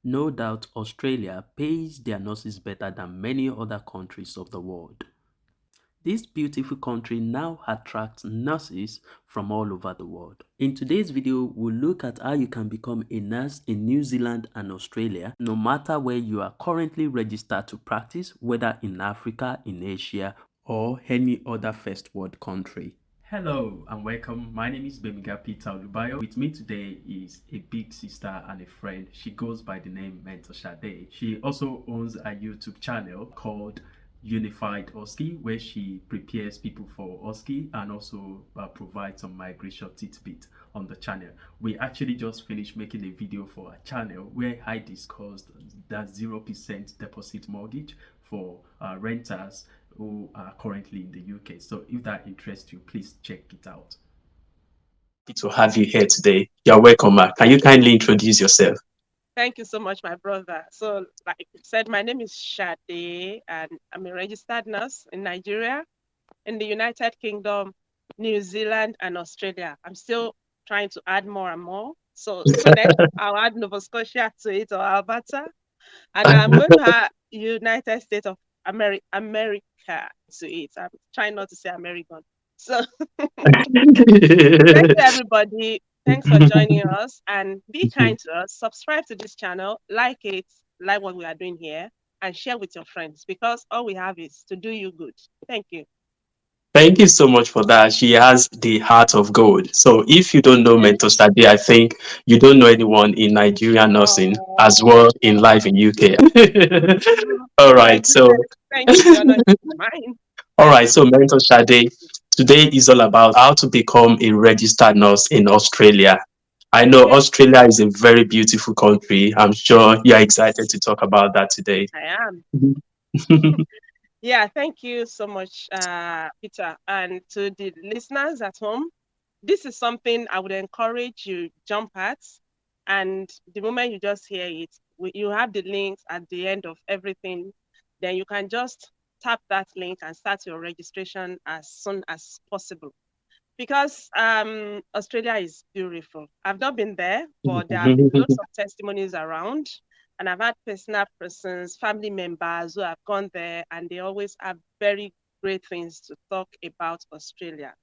No doubt Australia pays their nurses better than many other countries of the world. This beautiful country now attracts nurses from all over the world. In today's video, we'll look at how you can become a nurse in New Zealand and Australia, no matter where you are currently registered to practice, whether in Africa, in Asia, or any other first world country. Hello and welcome. My name is Gbemiga Peter Olubayo. With me today is a big sister and a friend. She goes by the name Mentor Sade. She also owns a YouTube channel called Unified Husky, where she prepares people for Husky and also provides some migration tidbit on the channel. We actually just finished making a video for our channel where I discussed that 0% deposit mortgage for renters who are currently in the UK. So if that interests you, please check it out. To have you here today. You're welcome, Ma. Can you kindly introduce yourself? Thank you so much, my brother. So, like you said, my name is Sade, and I'm a registered nurse in Nigeria, in the United Kingdom, New Zealand, and Australia. I'm still trying to add more and more. So next, I'll add Nova Scotia to it or Alberta, and I'm going to add United States of America to it. I'm trying not to say American. So thank you, everybody. Thanks for joining us and be kind to us. Subscribe to this channel, like it, like what we are doing here, and share with your friends because all we have is to do you good. Thank you. Thank you so much for that. She has the heart of gold. So if you don't know Mentor Sade, I think you don't know anyone in Nigerian nursing as Oh, well in life in UK. All oh my right. So goodness. Thank you. The honor is mine. all right. So Mentor Sade, today is all about how to become a registered nurse in Australia. I know Okay, Australia is a very beautiful country. I'm sure you're excited to talk about that today. I am. Yeah, thank you so much, Peter. And to the listeners at home, this is something I would encourage you jump at. And the moment you just hear it, you have the links at the end of everything. Then you can just tap that link and start your registration as soon as possible. Because Australia is beautiful. I've not been there, but there have been lots of testimonies around. And I've had personal persons, family members who have gone there, and they always have very great things to talk about Australia.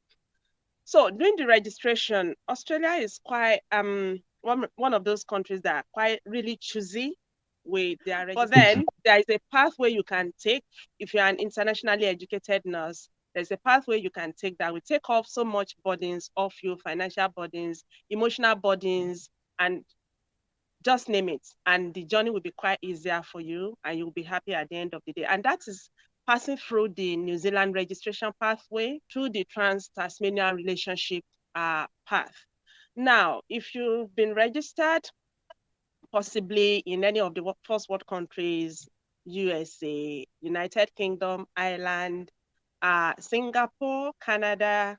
So during the registration, Australia is quite one of those countries that are quite really choosy with their registration. But then there is a pathway you can take if you're an internationally educated nurse. There's a pathway you can take that will take off so much burdens off you, financial burdens, emotional burdens, and just name it. And the journey will be quite easier for you and you'll be happy at the end of the day. And that is passing through the New Zealand registration pathway, through the Trans-Tasmania relationship path. Now, if you've been registered, possibly in any of the first world countries, USA, United Kingdom, Ireland, Singapore, Canada,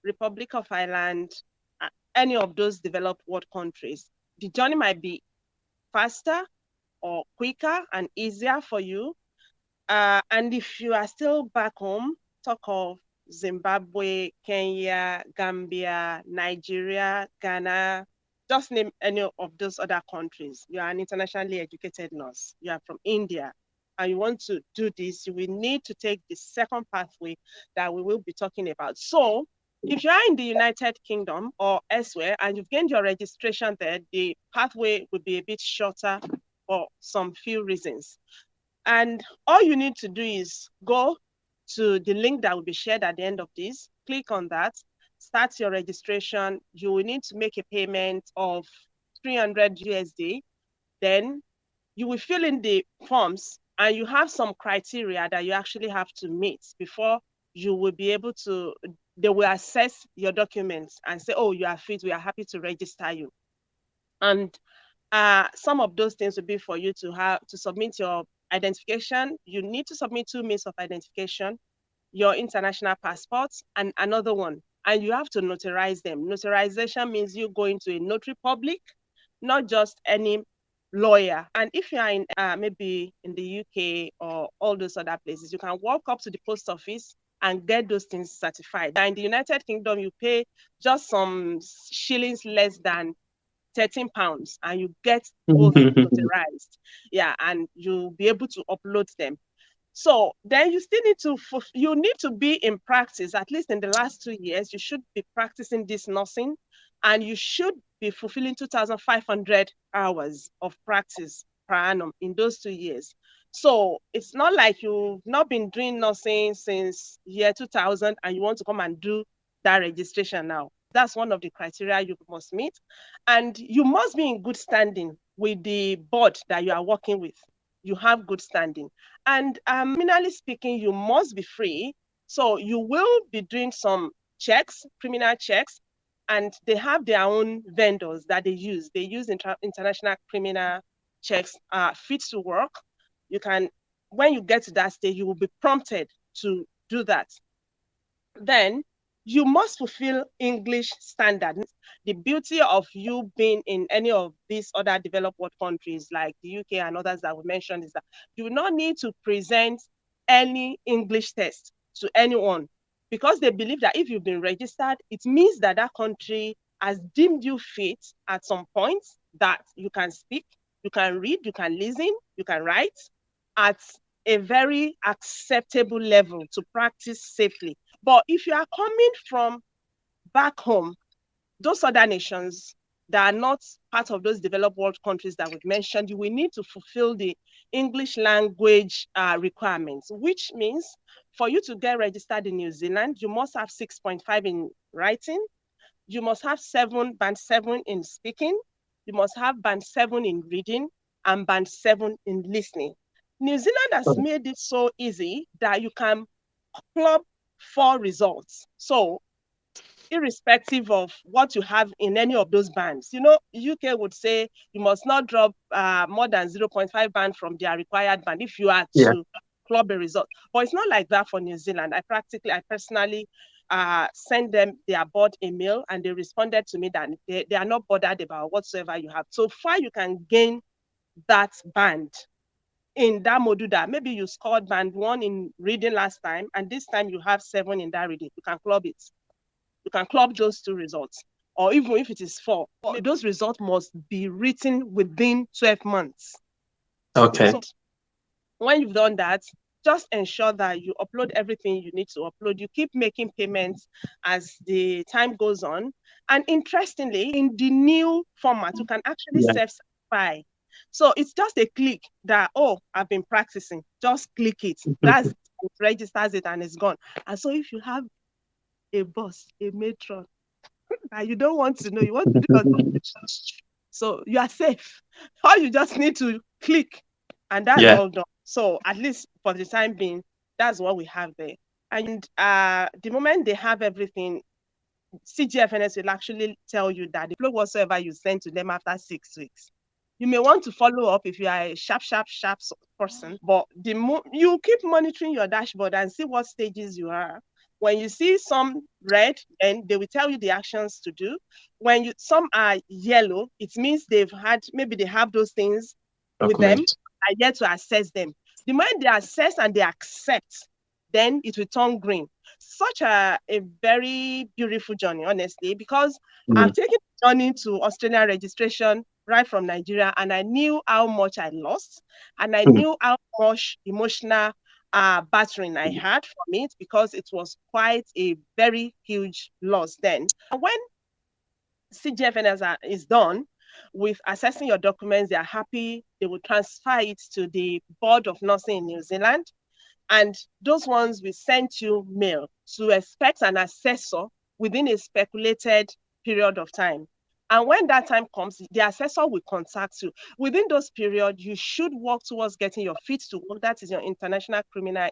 Republic of Ireland, any of those developed world countries, the journey might be faster or quicker and easier for you. And if you are still back home, talk of Zimbabwe, Kenya, Gambia, Nigeria, Ghana, just name any of those other countries. You are an internationally educated nurse. You are from India and you want to do this, you will need to take the second pathway that we will be talking about. So if you are in the United Kingdom or elsewhere and you've gained your registration there, the pathway will be a bit shorter for some few reasons. And all you need to do is go to the link that will be shared at the end of this, click on that, start your registration. You will need to make a payment of 300 USD. Then you will fill in the forms and you have some criteria that you actually have to meet before you will be able to, they will assess your documents and say, oh, you are fit, we are happy to register you. And some of those things will be for you to have to submit your identification. You need to submit two means of identification, your international passport and another one. And you have to notarize them. Notarization means you going to a notary public, not just any lawyer. And if you are in maybe in the UK or all those other places, you can walk up to the post office and get those things certified. And in the United Kingdom, you pay just some shillings less than £13 and you get both notarized. Yeah, and you'll be able to upload them. So then you still need to you need to be in practice. At least in the last 2 years, you should be practicing this nursing, and you should be fulfilling 2,500 hours of practice per annum in those 2 years. So it's not like you've not been doing nursing since year 2000 and you want to come and do that registration now. That's one of the criteria you must meet. And you must be in good standing with the board that you are working with. You have good standing. And criminally speaking, you must be free. So you will be doing some checks, criminal checks, and they have their own vendors that they use. They use international criminal checks, fit to work. You can, when you get to that stage, you will be prompted to do that. Then you must fulfill English standards. The beauty of you being in any of these other developed world countries like the UK and others that we mentioned is that you will not need to present any English test to anyone, because they believe that if you've been registered, it means that that country has deemed you fit at some point that you can speak, you can read, you can listen, you can write at a very acceptable level to practice safely. But if you are coming from back home, those other nations that are not part of those developed world countries that we've mentioned, you will need to fulfill the English language requirements, which means for you to get registered in New Zealand, you must have 6.5 in writing, you must have band 7 in speaking, you must have band 7 in reading, and band 7 in listening. New Zealand has made it so easy that you can club 4 results. So irrespective of what you have in any of those bands, UK would say you must not drop more than 0.5 band from their required band if you are Yeah. to club a result. But it's not like that for New Zealand. I personally sent them their board email, and they responded to me that they are not bothered about whatsoever you have. So far, you can gain that band in that module that maybe you scored band 1 in reading last time, and this time you have 7 in that reading. You can club it. You can club those 2 results. Or even if it is 4, those results must be written within 12 months. Okay. So when you've done that, just ensure that you upload everything you need to upload. You keep making payments as the time goes on. And interestingly, in the new format, you can actually Yeah. self-certify. So it's just a click that, oh, I've been practicing. Just click it. It registers it and it's gone. And so if you have a bus, a matron, and you don't want to know, you want to do your so you are safe. All you just need to click, and that's Yeah. all done. So at least for the time being, that's what we have there. And the moment they have everything, CGFNS will actually tell you that the flow whatsoever you send to them after 6 weeks. You may want to follow up if you are a sharp person, but you keep monitoring your dashboard and see what stages you are. When you see some red, then they will tell you the actions to do. When some are yellow, it means maybe they have those things with them, Document. are yet to assess them. The moment they assess and they accept, then it will turn green. Such a very beautiful journey, honestly, because I've taken the journey to Australian registration right from Nigeria, and I knew how much I lost, and I knew how much emotional battering I had from it, because it was quite a very huge loss then. And when CGFNS is done with assessing your documents, they are happy, they will transfer it to the Board of Nursing in New Zealand. And those ones will send you mail to expect an assessor within a speculated period of time. And when that time comes, the assessor will contact you. Within those periods, you should work towards getting your feet to work. That is your international criminal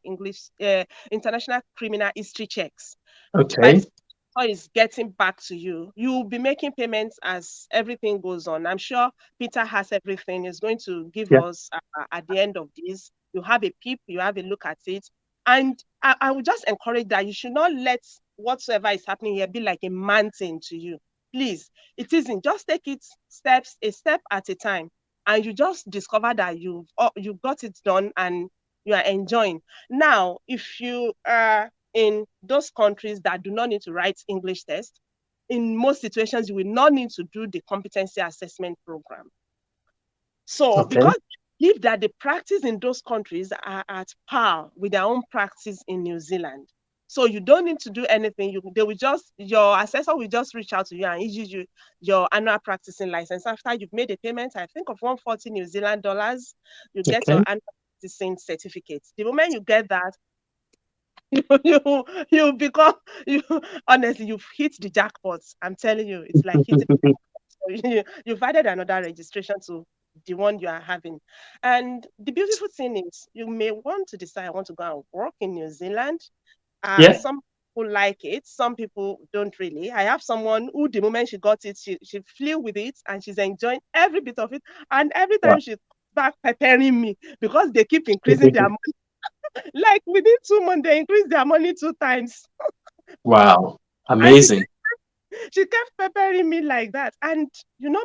history checks. By Okay. the time is getting back to you, you'll be making payments as everything goes on. I'm sure Peter has everything. He's going to give Yeah. us at the end of this. You have a peep, you have a look at it. And I would just encourage that you should not let whatsoever is happening here be like a mountain to you. Please, it isn't. Just take it a step at a time. And you just discover that you got it done and you are enjoying. Now, if you are in those countries that do not need to write English test, in most situations, you will not need to do the competency assessment program. So, Okay. because if that the practice in those countries are at par with their own practice in New Zealand. So you don't need to do anything. They will just your assessor will just reach out to you and issue you your annual practicing license. After you've made a payment, I think of 140 New Zealand dollars, you get your Okay. annual practicing certificate. The moment you get that, you become you honestly you've hit the jackpot. I'm telling you, it's like hitting you've added another registration to the one you are having. And the beautiful thing is you may want to decide I want to go and work in New Zealand. Yeah. Some people like it, some people don't really. I have someone who the moment she got it, she flew with it and she's enjoying every bit of it. And every Wow. time she back preparing me because they keep increasing their money. Like within 2 months, they increase their money 2 times. Wow. And Amazing. she kept preparing me like that. And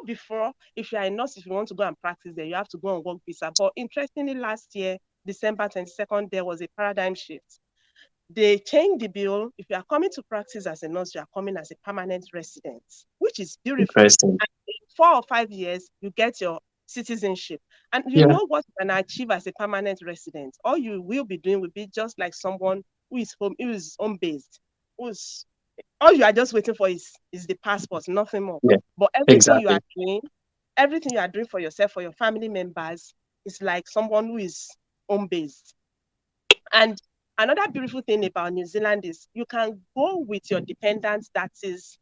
before, if you're a nurse, if you want to go and practice there, you have to go on work visa. But interestingly, last year, December 22nd, there was a paradigm shift. They changed the bill. If you are coming to practice as a nurse, you are coming as a permanent resident, which is beautiful. Interesting. And in 4 or 5 years, you get your citizenship. And you Yeah. know what you can achieve as a permanent resident. All you will be doing will be just like someone who is home based, who's all you are just waiting for is the passport, nothing more. Yeah. But Exactly. everything you are doing for yourself, for your family members, is like someone who is home based. And another beautiful thing about New Zealand is you can go with your dependents that is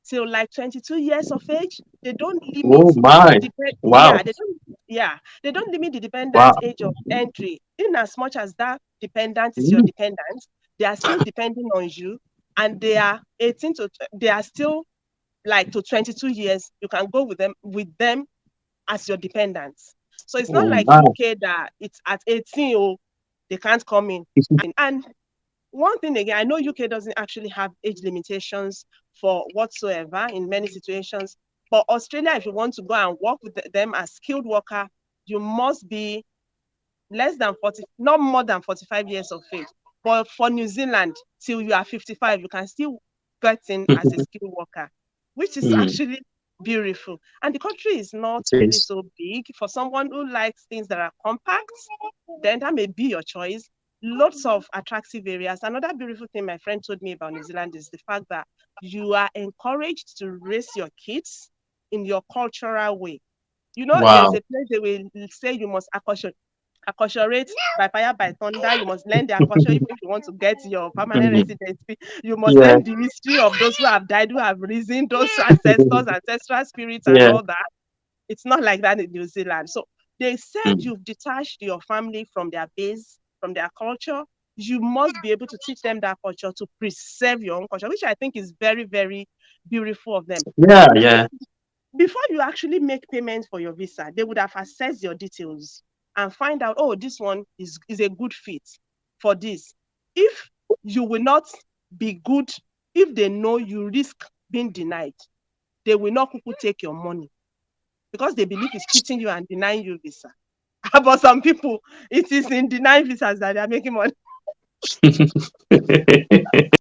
till like 22 years of age. They don't limit Oh the my. Wow. they don't limit the dependent Wow. age of entry. In as much as that dependent is your Mm. dependent, they are still depending on you, and they are still like to 22 years. You can go with them as your dependents. So it's not Oh like my. UK that it's at 18, oh, they can't come in. And one thing again, I know UK doesn't actually have age limitations for whatsoever in many situations. But Australia, if you want to go and work with them as skilled worker, you must be less than 40, not more than 45 years of age. But for New Zealand, till you are 55, you can still get in as a skilled worker, which is Mm. actually beautiful. And the country is not It really is. so big. For someone who likes things that are compact, then that may be your choice. Lots of attractive areas. Another beautiful thing my friend told me about New Zealand is the fact that you are encouraged to raise your kids in your cultural way. There's Wow. a place they will say you must acculturate by fire by thunder. You must learn their culture even if you want to get your permanent Mm. residency. You must Yeah. learn the history of those who have died, who have risen, those ancestors, ancestral spirits, and Yeah. all that. It's not like that in New Zealand. So they said Mm. you've detached your family from their base, from their culture. You must be able to teach them that culture to preserve your own culture, which I think is very, very beautiful of them. Yeah. Before Yeah. before you actually make payment for your visa, they would have assessed your details and find out, oh, this one is a good fit for this. If you will not be good, if they know you risk being denied, they will not kuku take your money because they believe it's cheating you and denying you visa. But some people, it is in denying visas that they are making money.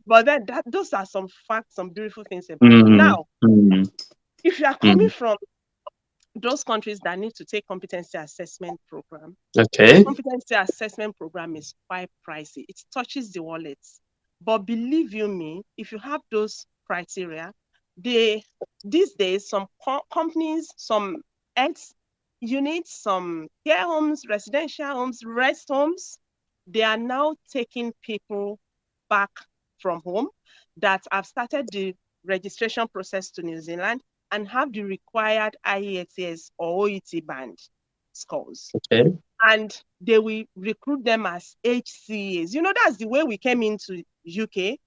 But then those are some facts, some beautiful things about it. Mm. Now, Mm. if you are coming Mm. from those countries that need to take competency assessment program, the Okay. competency assessment program is quite pricey. It touches the wallets. But believe you me, if you have those criteria, they these days some companies, some ex units, some care homes, residential homes, rest homes, they are now taking people back from home that have started the registration process to New Zealand and have the required IELTS or OET band scores. Okay. And they will recruit them as HCAs. That's the way we came into UK.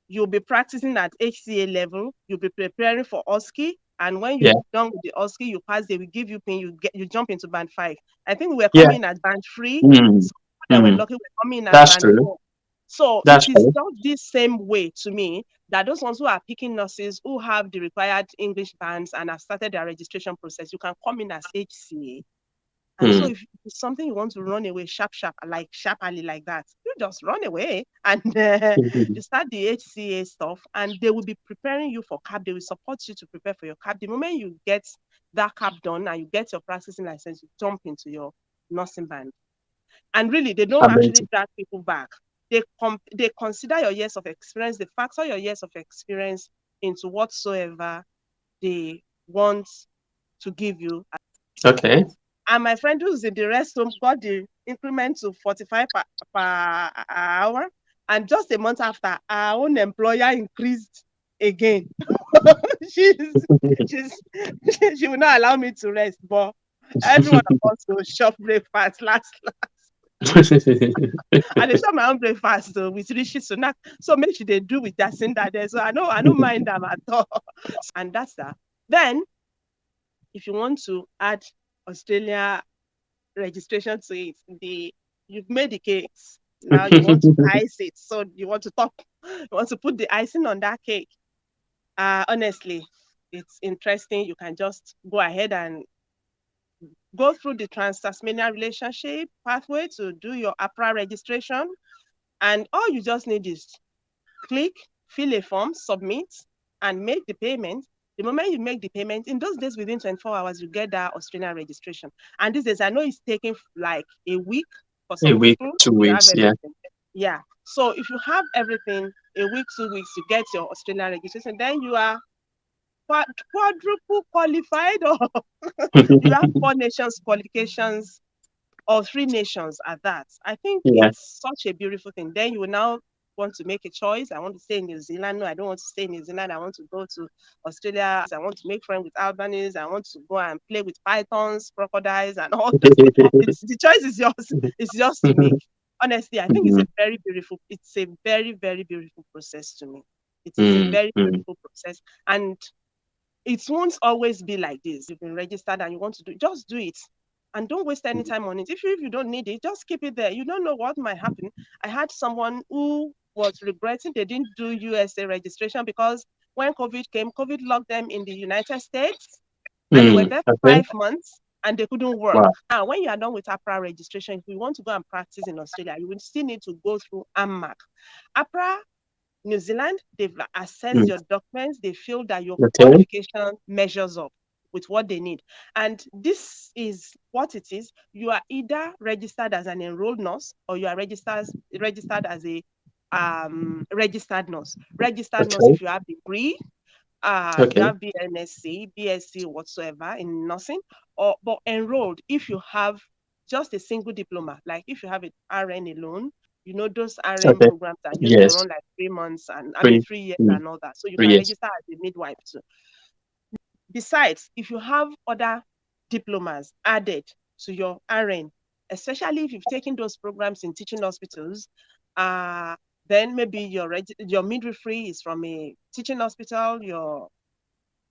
You'll be practicing at HCA level. You'll be preparing for OSCE. And when Yeah. you're done with the OSCE, you pass, they will give you pin, you jump into band 5. I think we were Yeah. coming at band 3. Mm. Some people that were Mm. lucky were coming at That's band true. 4. So That's it is true. just this same way to me that those ones who are picking nurses who have the required English bands and have started their registration process, you can come in as HCA. And so Mm. if it's something you want to run away sharply like that, you just run away and Mhm. you start the HCA stuff, and they will be preparing you for CAP. They will support you to prepare for your CAP. The moment you get that CAP done and you get your practicing license, you jump into your nursing band. And really, they don't actually Amazing. drag people back. They consider your years of experience, they factor your years of experience into whatsoever they want to give you as Okay. increment. And my friend who's in the restroom got the increment to 45 per hour. And just a month after, our own employer increased again. she's, she's, she will not allow me to rest, but everyone of us will shop breakfast last. And they shop my own breakfast though, with Rishi Sunak. So make sure they do with that that there. So I don't mind them at all. And that's that. Then if you want to add Australia registration to it, you've made the cakes. Now you want to ice it. So you want to put the icing on that cake. Honestly, it's interesting. You can just go ahead and go through the trans-Tasmania relationship pathway to do your APRA registration. And all you just need is click, fill a form, submit, and make the payment. The moment you make the payment, in those days, within 24 hours, you get that Australian registration. And these days, I know it's taking like a week for A some week, people two if you have weeks, yeah. everything. Yeah. So if you have everything, a week, 2 weeks, you get your Australian registration. Then you are quadruple qualified, or you have 4 nations qualifications or 3 nations at that. I think Yeah. it's such a beautiful thing. Then you will now want to make a choice. I want to stay in New Zealand. No, I don't want to stay in New Zealand. I want to go to Australia. I want to make friends with Albanese. I want to go and play with pythons, crocodiles, and all this. The choice is yours. It's yours to make. Honestly, I think Mhm. it's a very, very beautiful process to me. It is a Mm, very mm. beautiful process. And it won't always be like this. You've been registered and you want to just do it. And don't waste any time on it. If you don't need it, just keep it there. You don't know what might happen. I had someone who was regretting they didn't do USA registration because when COVID came, COVID locked them in the United States and they were Mm. there for Okay. 5 months and they couldn't work. Wow. Now, when you are done with APRA registration, if you want to go and practice in Australia, you will still need to go through AMAC. APRA New Zealand, they've assessed Mm. your documents. They feel that your Okay. qualification measures up with what they need. And this is what it is. You are either registered as an enrolled nurse or you are registered as a registered nurse. Registered nurse Okay. if you have degree, if you Okay. have BNSC, BSc, whatsoever in nursing, or but enrolled if you have just a single diploma, like if you have an RN alone, those RM Okay. programs that used to Yes. run like 3 months and I mean Three. 3 years Mm. and all that. So you can 3 years. register as a midwife too. Besides, if you have other diplomas added to your RN, especially if you've taken those programs in teaching hospitals, uh, then maybe your midwifery is from a teaching hospital, your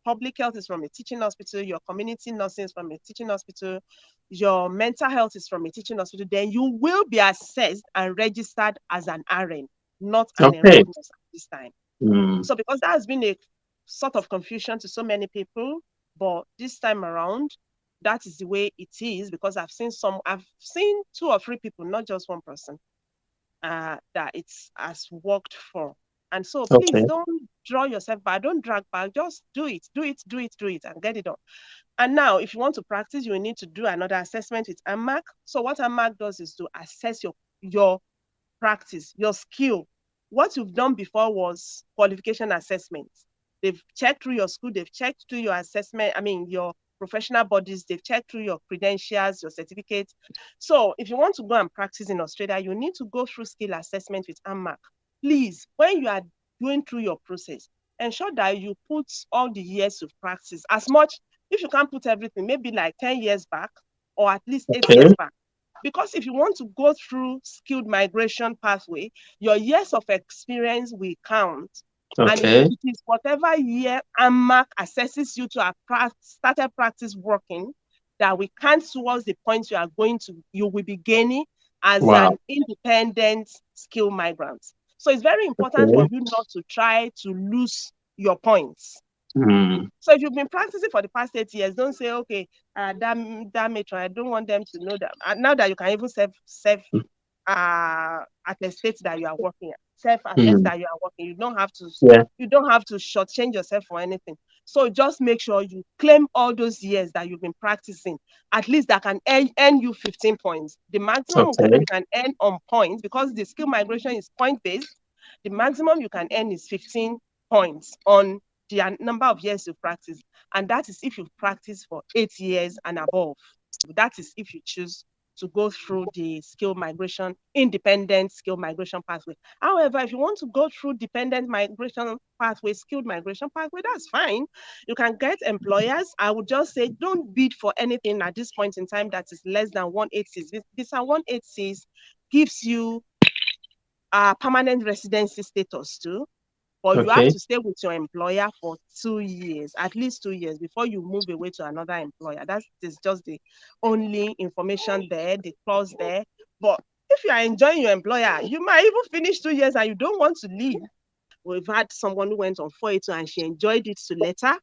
public health is from a teaching hospital, your community nursing is from a teaching hospital, your mental health is from a teaching hospital, then you will be assessed and registered as an RN, not an Okay. enrolled nurse at this time. Mm. So because that has been a sort of confusion to so many people, but this time around, that is the way it is because I've seen 2 or 3 people, not just one person, that it's has worked for. And so please Okay. don't draw yourself back, don't drag back, just do it, do it, do it, do it, and get it done. And now, if you want to practice, you will need to do another assessment with AMAC. So what AMAC does is to assess your practice, your skill. What you've done before was qualification assessment. They've checked through your school, they've checked through your assessment, I mean, your professional bodies, they've checked through your credentials, your certificates. So if you want to go and practice in Australia, you need to go through skill assessment with AMAC. Please, when you are going through your process, ensure that you put all the years of practice as much, if you can't put everything, maybe like 10 years back or at least 8 Okay. years back. Because if you want to go through skilled migration pathway, your years of experience will count. And Okay. it is whatever year AMAC assesses you to have started practice working that we count towards the point you will be gaining as Wow. an independent skilled migrant. So it's very important for Okay. you not to try to lose your points. Mm. So if you've been practicing for the past 8 years, don't say, okay, that matron, I don't want them to know that. And now that you can even self attestate that you are working, self attest Mm. that you are working. Yeah. You don't have to shortchange yourself for anything. So just make sure you claim all those years that you've been practicing. At least that can earn you 15 points. The maximum Okay. you can earn on points, because the skill migration is point based. The maximum you can earn is 15 points on the number of years you practice, and that is if you've practiced for 8 years and above. That is if you choose to go through the skill migration, independent skill migration pathway. However, if you want to go through dependent migration pathway, skilled migration pathway, that's fine. You can get employers. I would just say don't bid for anything at this point in time that is less than 186. Visa 186 gives you a permanent residency status too, but you have Okay. to stay with your employer for 2 years, at least 2 years, before you move away to another employer. That is just the only information there, the clause there. But if you are enjoying your employer, you might even finish 2 years and you don't want to leave. We've had someone who went on 482 and she enjoyed it to later.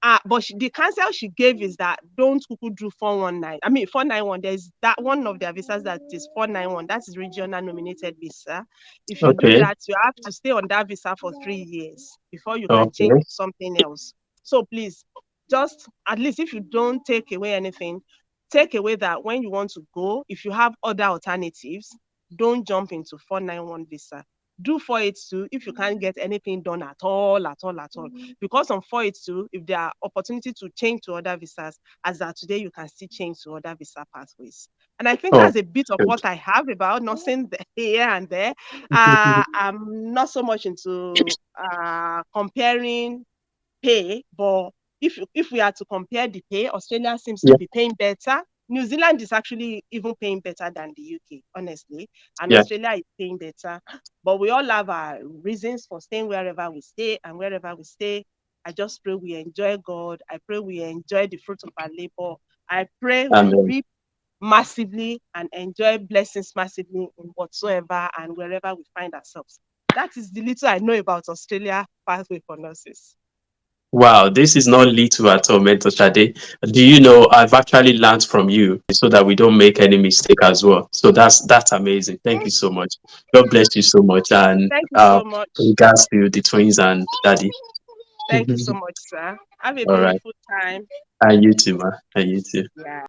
But the counsel she gave is that don't kuku do 419. I mean 491. There's that one of their visas that is 491. That is regional nominated visa. If you do Okay. that, you have to stay on that visa for 3 years before you can change Okay. to something else. So please, just at least if you don't take away anything, take away that when you want to go, if you have other alternatives, don't jump into 491 visa. Do 482 if you can't get anything done at all, at all, at all. Because on 482, if there are opportunity to change to other visas, as that today you can still change to other visa pathways. And I think Oh, that's a bit of good. what I have about nursing here and there. I'm not so much into comparing pay, but if we are to compare the pay, Australia seems to Yeah. be paying better. New Zealand is actually even paying better than the UK, honestly, and Yeah. Australia is paying better. But we all have our reasons for staying wherever we stay, and wherever we stay, I just pray we enjoy God. I pray we enjoy the fruit of our labor. I pray we Amen. reap massively and enjoy blessings massively in whatsoever and wherever we find ourselves. That is the little I know about Australia pathway for nurses. Wow, this is not little at all, Mentor Sade. Do you know I've actually learned from you so that we don't make any mistake as well. So that's amazing. Thank you so much. God bless you so much. And Thank you so much. regards to the twins and daddy. Thank you so much, sir. Have a All right. beautiful time. And you too, ma. And you too. Yeah.